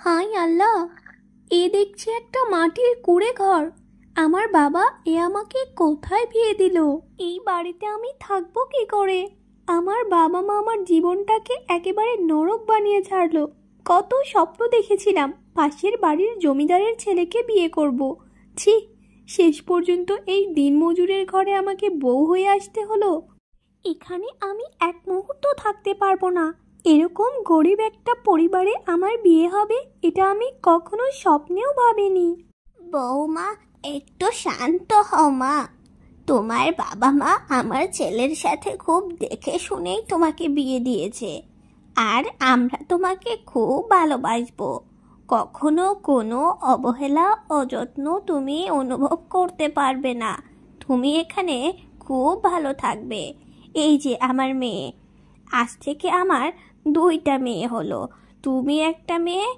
High আল্লাহ, এ দেখছি একটা মাটির কুঁড়ে ঘর। আমার বাবা এ আমাকে কোথায় বিয়ে দিল? এই বাড়িতে আমি থাকবো কি করে? আমার বাবা মা আমার জীবনটাকে একেবারে নরক বানিয়ে ছাড়লো। কত স্বপ্ন দেখেছিলাম পাশের বাড়ির জমিদারের ছেলেকে বিয়ে করব। ছি, শেষ পর্যন্ত এই দিনমজুরের ঘরে আমাকে বউ হয়ে আসতে হলো। এখানে আমি এক মুহূর্ত থাকতে পারবো না। এরকম গরিব একটা পরিবারে আমার বিয়ে হবে, এটা আমি কখনো স্বপ্নেও ভাবিনি। বৌমা, একটু শান্ত হও মা। তোমার বাবা মা আমার ছেলের সাথে খুব দেখে শুনেই তোমাকে বিয়ে দিয়েছে, আর আমরা তোমাকে খুব ভালোবাসবো। কখনো কোনো অবহেলা অযত্ন তুমি অনুভব করতে পারবে না। তুমি এখানে খুব ভালো থাকবে। এই যে আমার মেয়ে, আজ থেকে আমার দুইটা মেয়ে হলো। তুমি একটা মেয়ে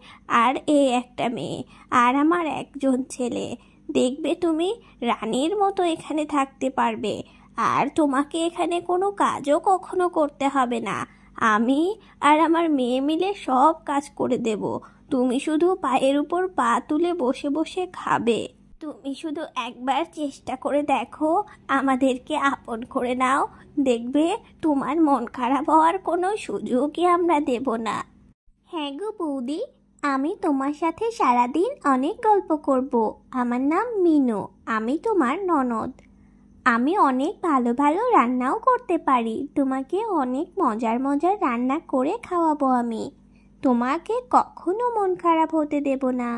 আর এ একটা মেয়ে, আর আমার একজন ছেলে। দেখবে তুমি রানীর মতো এখানে থাকতে পারবে, আর তোমাকে এখানে কোনো কাজও কখনো করতে হবে না। আমি আর আমার মেয়ে মিলে সব কাজ করে দেব। তুমি শুধু পায়ের উপর পা তুলে বসে বসে খাবে। তুমি শুধু একবার চেষ্টা করে দেখো, আমাদেরকে আপন করে নাও। দেখবে তোমার মন খারাপ হওয়ার কোনো সুযোগই আমরা দেব না। হ্যাঁ গো বৌদি, আমি তোমার সাথে সারাদিন অনেক গল্প করব। আমার নাম মিনু, আমি তোমার ননদ। আমি অনেক ভালো ভালো রান্নাও করতে পারি। তোমাকে অনেক মজার মজার রান্না করে খাওয়াবো আমি। তোমাকে কখনো মন খারাপ হতে দেব না।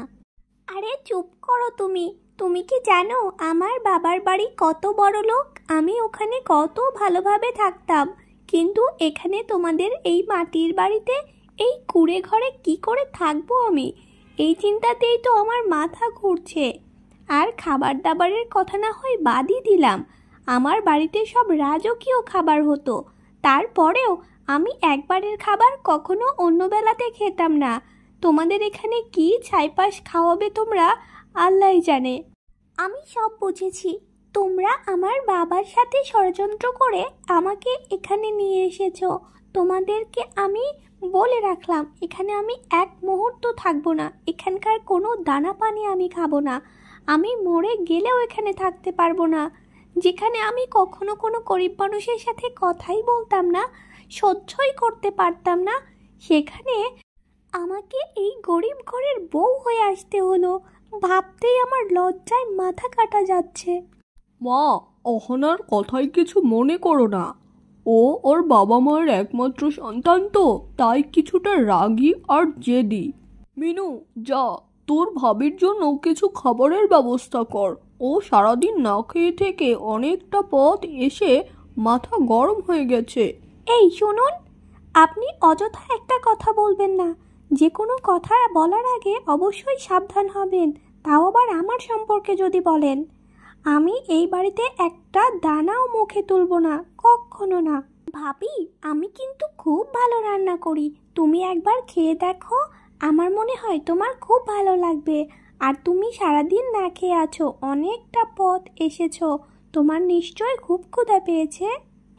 আরে চুপ করো তুমি। তুমি কি জানো আমার বাবার বাড়ি কত বড় লোক? আমি ওখানে কত ভালোভাবে থাকতাম, কিন্তু এখানে তোমাদের এই মাটির বাড়িতে এই কুঁড়ে ঘরে কি করে থাকবো আমি? এই চিন্তাতেই তো আমার মাথা ঘুরছে। আর খাবার দাবারের কথা না হয় বাদই দিলাম, আমার বাড়িতে সব রাজকীয় খাবার হতো, তারপরেও আমি একবারের খাবার কখনো অন্য বেলাতে খেতাম না। তোমাদের এখানে কি ছাইপাশ খাওয়াবে তোমরা, আল্লাহই জানে। আমি সব বুঝেছি। তোমরা আমার বাবার সাথে ষড়যন্ত্র করে আমাকে এখানে নিয়ে এসেছো। তোমাদেরকে আমি বলে রাখলাম, এখানে আমি এক মুহূর্ত থাকবো না। এখানকার কোনো দানা পানি আমি খাবো না। আমি মরে গেলেও এখানে থাকতে পারবো না। যেখানে আমি কখনো কোনো গরিব মানুষের সাথে কথাই বলতাম না, সহ্যই করতে পারতাম না, সেখানে আমাকে এই গরিব ঘরের বউ হয়ে আসতে হলো। ভাবতেই আমার লজ্জায় মাথা কাটা যাচ্ছে। মা, অহনার কথায় কিছু মনে করো না। ও ওর বাবা মায়ের একমাত্র সন্তান তো, তাই কিছুটা রাগী আর জেদি। মিনু, যা, তোর ভাবির জন্য কিছু খাবারের ব্যবস্থা কর। ও সারাদিন না খেয়ে থেকে অনেকটা পথ এসে মাথা গরম হয়ে গেছে। এই শুনুন, আপনি অযথা একটা কথা বলবেন না। যে কোনো কথা বলার আগে অবশ্যই সাবধান হবেন, তাও আবার আমার সম্পর্কে যদি বলেন। আমি এই বাড়িতে একটা দানাও মুখে তুলব না, কখনো না। ভাবি, আমি কিন্তু খুব ভালো রান্না করি। তুমি একবার খেয়ে দেখো, আমার মনে হয় তোমার খুব ভালো লাগবে। আর তুমি সারাদিন না খেয়ে আছো, অনেকটা পথ এসেছো, তোমার নিশ্চয় খুব ক্ষুধা পেয়েছে।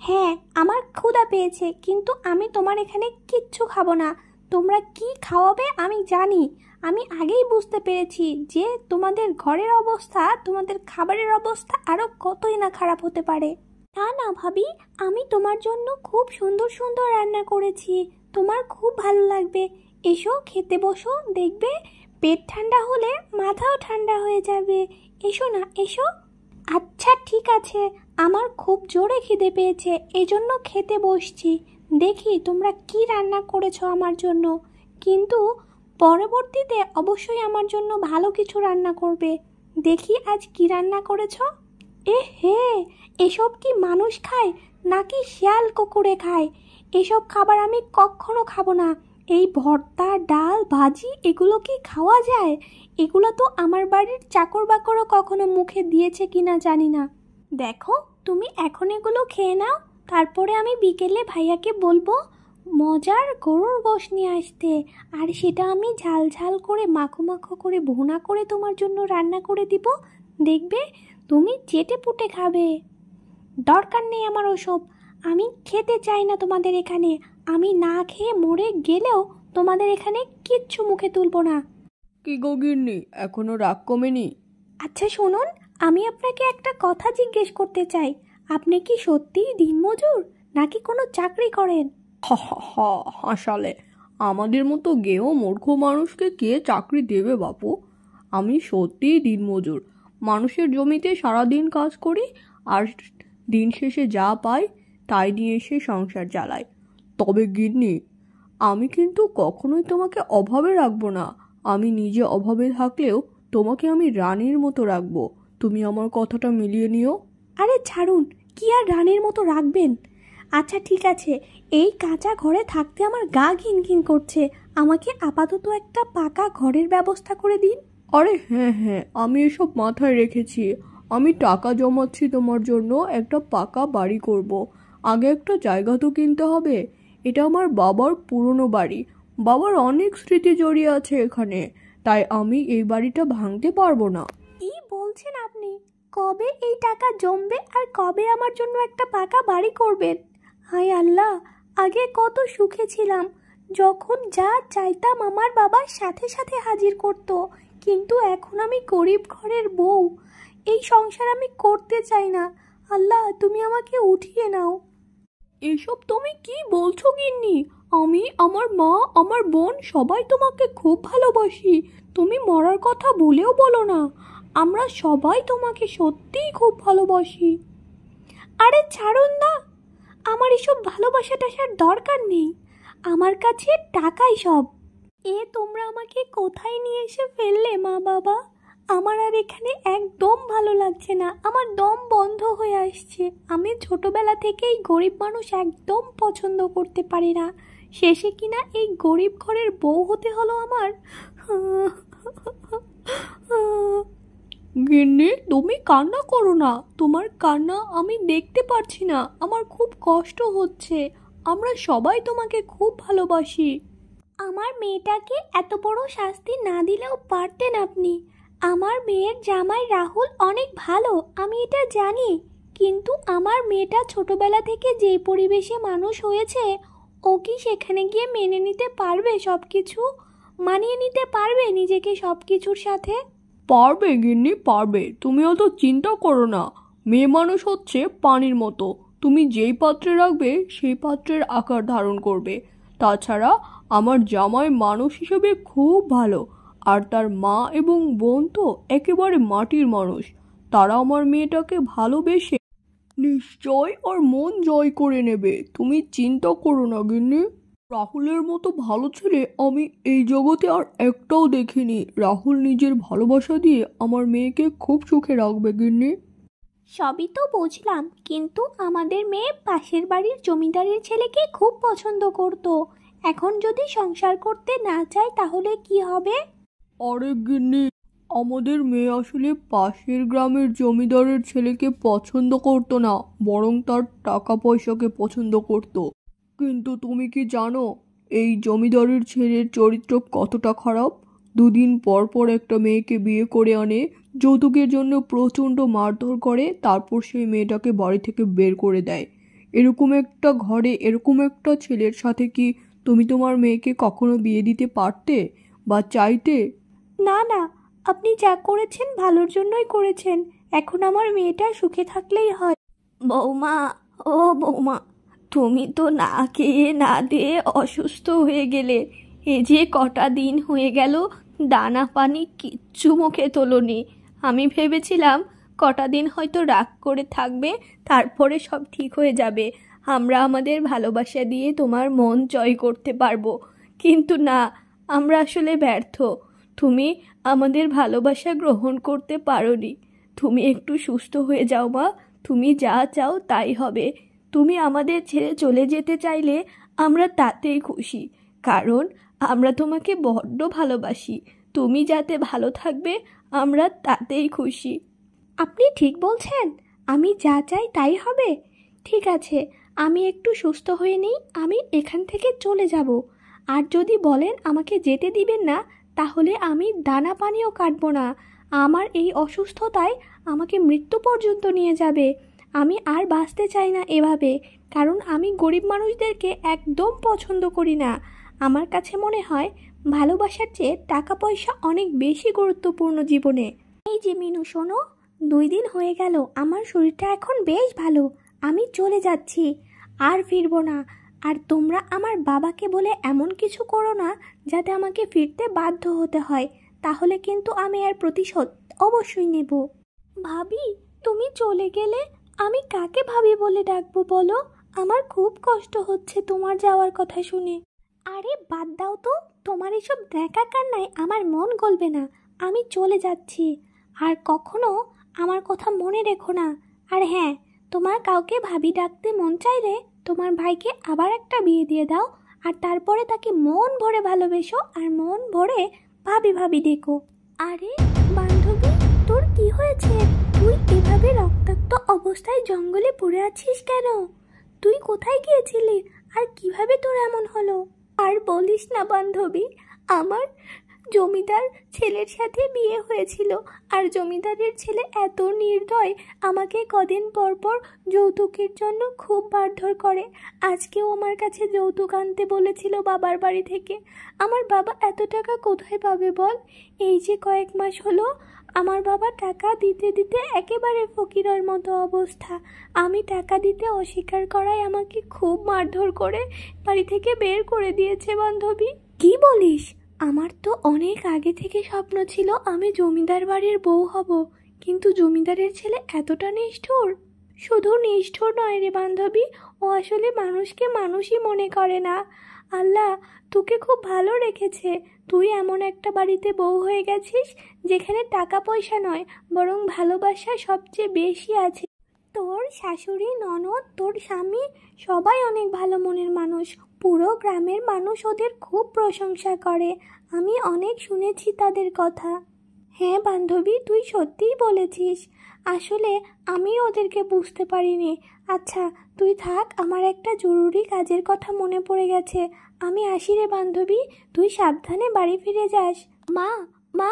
হ্যাঁ, আমার ক্ষুধা পেয়েছে, কিন্তু আমি তোমার এখানে কিচ্ছু খাবো না। তোমরা কি খাওয়াবে আমি জানি। আমি আগেই বুঝতে পেরেছি যে তোমাদের ঘরের অবস্থা, তোমাদের খাবারের অবস্থা আরো কতই না খারাপ হতে পারে। না না ভাবি, আমি তোমার জন্য খুব সুন্দর সুন্দর রান্না করেছি, তোমার খুব ভালো লাগবে। এসো খেতে বসো, দেখবে পেট ঠান্ডা হলে মাথাও ঠান্ডা হয়ে যাবে। এসো না, এসো। আচ্ছা ঠিক আছে, আমার খুব জোরে খিদে পেয়েছে, এজন্য খেতে বসছি। দেখি তোমরা কি রান্না করেছো আমার জন্য, কিন্তু পরবর্তীতে অবশ্যই আমার জন্য ভালো কিছু রান্না করবে। দেখি আজ কি রান্না করেছো। হে, এসব কি মানুষ খায় নাকি শিয়াল কুকুরে খায়? এসব খাবার আমি কখনো খাবো না। এই ভর্তা, ডাল, ভাজি এগুলো কি খাওয়া যায়? এগুলো তো আমার বাড়ির চাকর বাকরও কখনো মুখে দিয়েছে কিনা জানি না। দেখো, তুমি এখন এগুলো খেয়ে নাও, তারপরে আমি বিকেলে ভাইয়াকে বলবো মজার গরুর গোশত নিয়ে আসতে, আর সেটা আমি ঝাল ঝাল করে মাখো মাখো করে ভুনা করে তোমার জন্য রান্না করে দিব। দেখবে তুমি চেটে পুটে খাবে। দরকার নেই আমার ওসব, আমি খেতে চাই না তোমাদের এখানে। আমি না খেয়ে মরে গেলেও তোমাদের এখানে কিচ্ছু মুখে তুলবো না। কি গো গিন্নি, এখনো রাগ কমেনি? আচ্ছা শুনুন, আমি আপনাকে একটা কথা জিজ্ঞেস করতে চাই। আপনি কি সত্যিই দিনমজুর নাকি কোনো চাকরি করেন? হা হা হা, হাসালে। আমাদের মতো গেঁয়ো মূর্খ মানুষকে কে চাকরি দেবে বাপু? আমি সত্যিই দিনমজুর। মানুষের জমিতে সারাদিন কাজ করি, আর দিন শেষে যা পাই তাই নিয়ে এসে সংসার চালাই। তবে গিন্নি, আমি কিন্তু কখনোই তোমাকে অভাবে রাখবো না। আমি নিজে অভাবে থাকলেও তোমাকে আমি রানীর মতো রাখবো। তুমি আমার কথাটা মিলিয়ে নিও। আরে ছাড়ুন, কি আর রানীর মতো রাখবেন? আচ্ছা ঠিক আছে, এই কাঁচা ঘরে থাকতে আমার গা ঘিনঘিন করছে। আমাকে আপাতত একটা পাকা ঘরের ব্যবস্থা করে দিন। আরে হ্যাঁ হ্যাঁ, আমি এসব মাথায় রেখেছি। আমি টাকা জমাচ্ছি তোমার জন্য একটা পাকা বাড়ি করব। আগে একটা জায়গা তো কিনতে হবে। এটা আমার বাবার পুরনো বাড়ি। বাবার অনেক স্মৃতি জড়িয়ে আছে এখানে, তাই আমি এই বাড়িটা ভাঙতে পারবো না। কি বলছেন আপনি? কবে এই টাকা জমবে আর কবে আমার জন্য একটা পাকা বাড়ি করবেন? হায় আল্লাহ, আগে কত সুখে ছিলাম। যখন যা চাইতাম আমার বাবার সাথে সাথে হাজির করতো। কিন্তু এখন আমি গরিব ঘরের বউ। এই সংসার আমি করতে চাই না। আল্লাহ, তুমি আমাকে উঠিয়ে নাও। এসব তুমি কি বলছো গিন্নি? আমি, আমার মা, আমার বোন সবাই তোমাকে খুব ভালোবাসি। তুমি মরার কথা ভুলেও বলো না। আমরা সবাই তোমাকে সত্যিই খুব ভালোবাসি। আরে ছাড়ুন না, আমার এসব ভালোবাসা টাসার দরকার নেই। আমার কাছে টাকাই সব। তোমরা আমাকে কোথায় নিয়ে এসে ফেললে মা বাবা? আমার আর এখানে একদম ভালো লাগছে না। আমার দম বন্ধ হয়ে আসছে। আমি ছোটবেলা থেকেই গরিব মানুষ একদম পছন্দ করতে পারি না। শেষে কিনা এই গরিব ঘরের বউ হতে হলো আমার। গিন্নি, তুমি কান্না করো না। তোমার কান্না আমি দেখতে পারছি না। আমার খুব কষ্ট হচ্ছে। আমরা সবাই তোমাকে খুব ভালোবাসি। আমার মেয়েটাকে এত বড় শাস্তি না দিলেও পারতেন আপনি। আমার মেয়ের জামাই রাহুল অনেক ভালো, আমি এটা জানি। কিন্তু আমার মেয়েটা ছোটবেলা থেকে যে পরিবেশে মানুষ হয়েছে, ও কি সেখানে গিয়ে মেনে নিতে পারবে সব কিছু? মানিয়ে নিতে পারবে নিজেকে সব কিছুর সাথে? পারবে গিন্নি, পারবে। তুমি অত চিন্তা করো না। মেয়ে মানুষ হচ্ছে পানির মতো। তুমি যেই পাত্রে রাখবে সেই পাত্রের আকার ধারণ করবে। তাছাড়া আমার জামাই মানুষ হিসেবে খুব ভালো, আর তার মা এবং বোন তো একেবারে মাটির মানুষ। তারা আমার মেয়েটাকে ভালোবেসে নিশ্চয় ওর মন জয় করে নেবে। তুমি চিন্তা করো না গিন্নি। রাহুলের মতো ভালো ছেলে আমি এই জগতে আর একটাও দেখিনি। রাহুল নিজের ভালোবাসা দিয়ে আমার মেয়েকে খুব সুখে রাখবে গিন্নি। সবই তো বুঝলাম, কিন্তু আমাদের মেয়ে পাশের বাড়ির জমিদারের ছেলেকে খুব পছন্দ করত। এখন যদি সংসার করতে না চায় তাহলে কি হবে? আরে গিন্নি, আমাদের মেয়ে আসলে পাশের গ্রামের জমিদারের ছেলেকে পছন্দ করতো না, বরং তার টাকা পয়সাকে পছন্দ করত। কিন্তু তুমি কি জানো এই জমিদারের ছেলের চরিত্র কতটা খারাপ? দুদিন পর পর একটা মেয়েকে বিয়ে করে আনে, যৌতুকের জন্য প্রচণ্ড মারধর করে, তারপর সেই মেয়েটাকে বাড়ি থেকে বের করে দেয়। এরকম একটা ঘরে এরকম একটা ছেলের সাথে কি তুমি তোমার মেয়েকে কখনো বিয়ে দিতে পারতে বা চাইতে? না না, আপনি যা করেছেন ভালোর জন্যই করেছেন। এখন আমার মেয়েটা সুখে থাকলেই হয়। বৌমা, ও বৌমা, তুমি তো না খেয়ে না দিয়ে অসুস্থ হয়ে গেলে। এ যে কটা দিন হয়ে গেল দানা পানি কিচ্ছু মুখে তোলনি। আমি ভেবেছিলাম কটা দিন হয়তো রাগ করে থাকবে, তারপরে সব ঠিক হয়ে যাবে। আমরা আমাদের ভালোবাসা দিয়ে তোমার মন জয় করতে পারবো। কিন্তু না, আমরা আসলে ব্যর্থ। তুমি আমাদের ভালোবাসা গ্রহণ করতে পারোনি। তুমি একটু সুস্থ হয়ে যাও মা। তুমি যা চাও তাই হবে। তুমি আমাদের ছেড়ে চলে যেতে চাইলে আমরা তাতেই খুশি, কারণ আমরা তোমাকে বড্ড ভালোবাসি। তুমি যাতে ভালো থাকবে আমরা তাতেই খুশি। আপনি ঠিক বলছেন, আমি যা চাই তাই হবে। ঠিক আছে, আমি একটু সুস্থ হয়ে নিই, আমি এখান থেকে চলে যাব। আর যদি বলেন আমাকে যেতে দিবেন না, তাহলে আমি দানা পানিও কাটবো না। আমার এই অসুস্থতায় আমাকে মৃত্যু পর্যন্ত নিয়ে যাবে। আমি আর বাঁচতে চাই না এভাবে, কারণ আমি গরিব মানুষদেরকে একদম পছন্দ করি না। আমার কাছে মনে হয় ভালোবাসার চেয়ে টাকা পয়সা অনেক বেশি গুরুত্বপূর্ণ জীবনে। এই যে মিনু শোনো, 2 দিন হয়ে গেল, আমার শরীরটা এখন বেশ ভালো। আমি চলে যাচ্ছি, আর ফিরবো না। আর তোমরা আমার বাবাকে বলে এমন কিছু করো না যাতে আমাকে ফিরতে বাধ্য হতে হয়, তাহলে কিন্তু আমি এর প্রতিশোধ অবশ্যই নেব। ভাবি, তুমি চলে গেলে আমি কাকে ভাবি বলে ডাকবো বলো? আমার খুব কষ্ট হচ্ছে তোমার যাওয়ার কথা শুনে। আরে বাদ দাও তো, তোমার এসব দেখা কান্নায় আমার মন গলবে না। আমি চলে যাচ্ছি, আর কখনো আমার কথা মনে রেখো না। আর হ্যাঁ, তোমার কাউকে ভাবি ডাকতে মন চাইলে তোমার ভাইকে আবার একটা বিয়ে দিয়ে দাও, আর তারপরে তাকে মন ভরে ভালোবেসো আর মন ভরে ভাবি ভাবি ডেকো। আরে বান্ধবী, তোর কি হয়েছে? তুই এভাবে রক্তাক্ত অবস্থায় জঙ্গলে পড়ে আছিস কেন? তুই কোথায় গিয়েছিলি আর কিভাবে তোর এমন হলো? আর বলিস না বান্ধবী, আমার জমিদার ছেলের সাথে বিয়ে হয়েছিল, আর জমিদারের ছেলে এত নির্দয়, আমাকে কদিন পর পর যৌতুকের জন্য খুব মারধর করে। আজকেও আমার কাছে যৌতুক আনতে বলেছিল বাবার বাড়ি থেকে। আমার বাবা এত টাকা কোথায় পাবে বল? এই যে কয়েক মাস হলো আমার বাবা টাকা দিতে দিতে একেবারে ফকিরের মতো অবস্থা। আমি টাকা দিতে অস্বীকার করায় আমাকে খুব মারধর করে বাড়ি থেকে বের করে দিয়েছে বান্ধবী। কি বলিস? আমার তো অনেক আগে থেকে স্বপ্ন ছিল আমি জমিদার বাড়ির বউ হব, কিন্তু জমিদারের ছেলে এতটা নিষ্ঠুর। শুধু নিষ্ঠুর নয় রে বান্ধবী, ও আসলে মানুষকে মানুষই মনে করে না। আল্লাহ তোকে খুব ভালো রেখেছে, তুই এমন একটা বাড়িতে বউ হয়ে গেছিস যেখানে টাকা পয়সা নয় বরং ভালোবাসা সবচেয়ে বেশি আছে। তোর শাশুড়ি, ননদ, তোর স্বামী সবাই অনেক ভালো মনের মানুষ। পুরো গ্রামের মানুষ ওদের খুব প্রশংসা করে, আমি অনেক শুনেছি তাদের কথা। হ্যাঁ বান্ধবী, তুই সত্যিই বলেছিস। আসলে আমি ওদেরকে বুঝতে পারিনি। আচ্ছা তুই থাক, আমার একটা জরুরি কাজের কথা মনে পড়ে গেছে। আমি আসি রে বান্ধবী, তুই সাবধানে বাড়ি ফিরে যাস। মা, মা,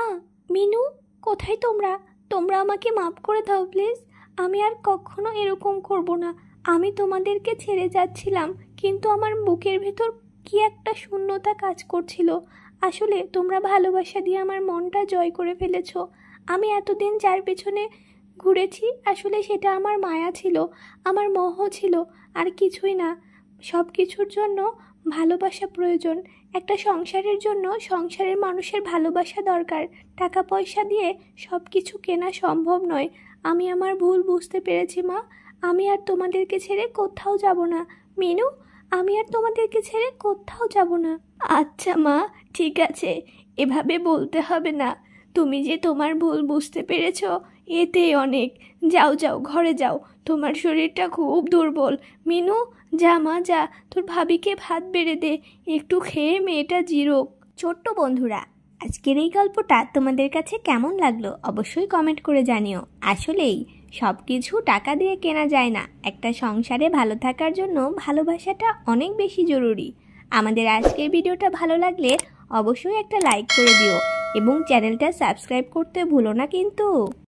মিনু, কোথায় তোমরা? তোমরা আমাকে মাফ করে দাও প্লিজ। আমি আর কখনো এরকম করব না। আমি তোমাদেরকে ছেড়ে যাচ্ছিলাম, কিন্তু আমার বুকের ভেতর কি একটা শূন্যতা কাজ করছিল। আসলে তোমরা ভালোবাসা দিয়ে আমার মনটা জয় করে ফেলেছ। আমি এতদিন যার পেছনে ঘুরেছি আসলে সেটা আমার মায়া ছিল, আমার মোহ ছিল, আর কিছুই না। সব কিছুর জন্য ভালোবাসা প্রয়োজন। একটা সংসারের জন্য সংসারের মানুষের ভালোবাসা দরকার। টাকা পয়সা দিয়ে সব কিছু কেনা সম্ভব নয়। আমি আমার ভুল বুঝতে পেরেছি মা। আমি আর তোমাদেরকে ছেড়ে কোথাও যাব না। মিনু, আমি আর তোমাদেরকে ছেড়ে কোথাও যাব না। আচ্ছা মা, ঠিক আছে, এভাবে বলতে হবে না। তুমি যে তোমার ভুল বুঝতে পেরেছ এতে অনেক। যাও যাও, ঘরে যাও, তোমার শরীরটা খুব দুর্বল। মিনু, যা মা যা, তোর ভাবিকে ভাত বেড়ে দে, একটু খেয়ে মেয়েটা জিরোক। ছোট্ট বন্ধুরা, আজকের এই গল্পটা তোমাদের কাছে কেমন লাগলো অবশ্যই কমেন্ট করে জানিও। আসলেই সব কিছু টাকা দিয়ে কেনা যায় না। একটা সংসারে ভালো থাকার জন্য ভালোবাসাটা অনেক বেশি জরুরি। আমাদের আজকের ভিডিওটা ভালো লাগলে অবশ্যই একটা লাইক করে দিও এবং চ্যানেলটা সাবস্ক্রাইব করতে ভুলো না কিন্তু।